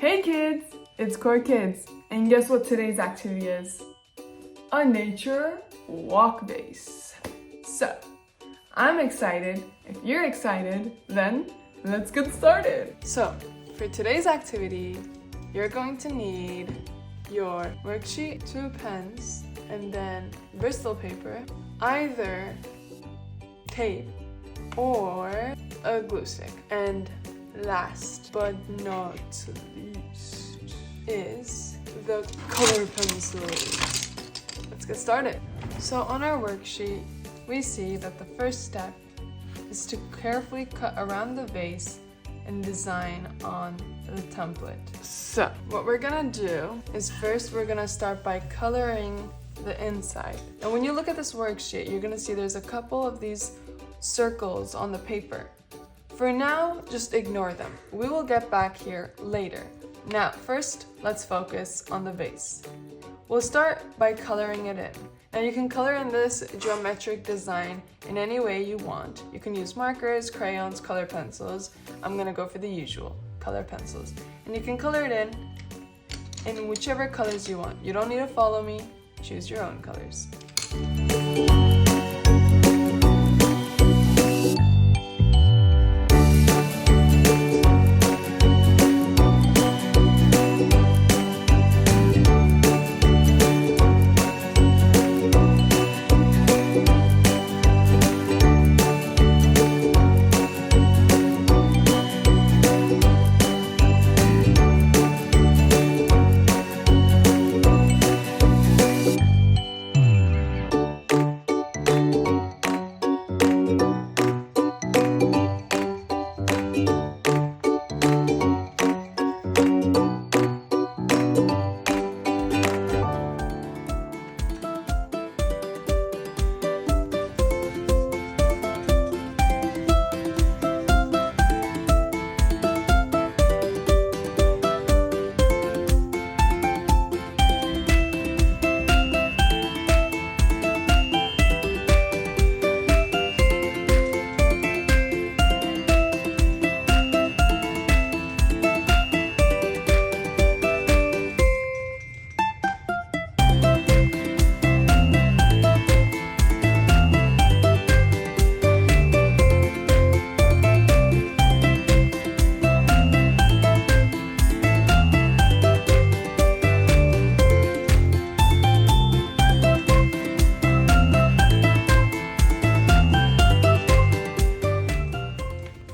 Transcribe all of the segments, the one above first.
Hey kids, it's Core Kids, and guess what today's activity is? A nature walk vase. So, I'm excited. If you're excited, then let's get started. So, for today's activity, you're going to need your worksheet, 2 pens, and then Bristol paper, either tape or a glue stick. And last but not least is the color pencils. Let's get started. So on our worksheet, we see that the first step is to carefully cut around the vase and design on the template. So what we're gonna do is first we're gonna start by coloring the inside. And when you look at this worksheet, you're gonna see there's a couple of these circles on the paper. For now, just ignore them. We will get back here later. Now, first, let's focus on the vase. We'll start by coloring it in. Now you can color in this geometric design in any way you want. You can use markers, crayons, color pencils. I'm gonna go for the usual, color pencils. And you can color it in whichever colors you want. You don't need to follow me, choose your own colors.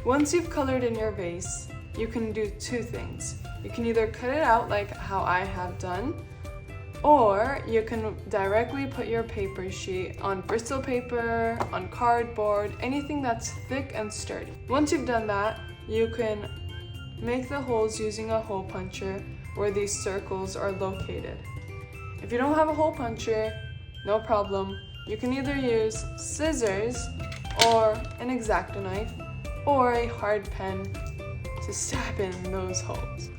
Once you've colored in your vase, you can do 2 things. You can either cut it out like how I have done, or you can directly put your paper sheet on Bristol paper, on cardboard, anything that's thick and sturdy. Once you've done that, you can make the holes using a hole puncher where these circles are located. If you don't have a hole puncher, no problem. You can either use scissors or an X-Acto knife or a hard pen to stab in those holes.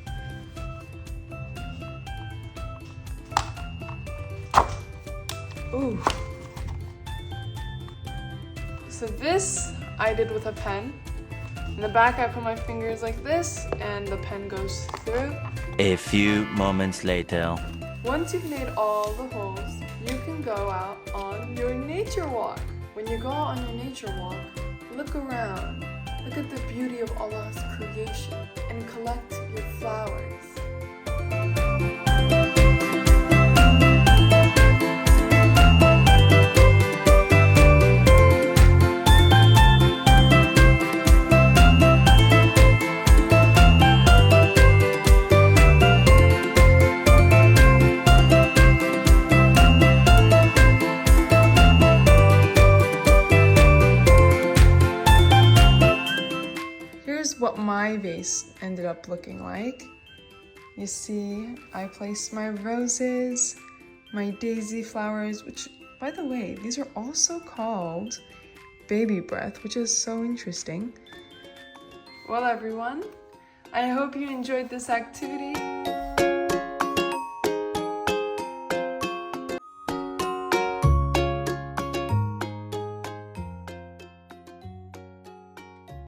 Ooh. So this I did with a pen. In the back I put my fingers like this and the pen goes through. A few moments later. Once you've made all the holes, you can go out on your nature walk. When you go out on your nature walk, look around. Look at the beauty of Allah's creation and collect your flowers. What my vase ended up looking like. You see, I placed my roses, my daisy flowers, which, by the way, these are also called baby breath, which is so interesting. Well, everyone, I hope you enjoyed this activity.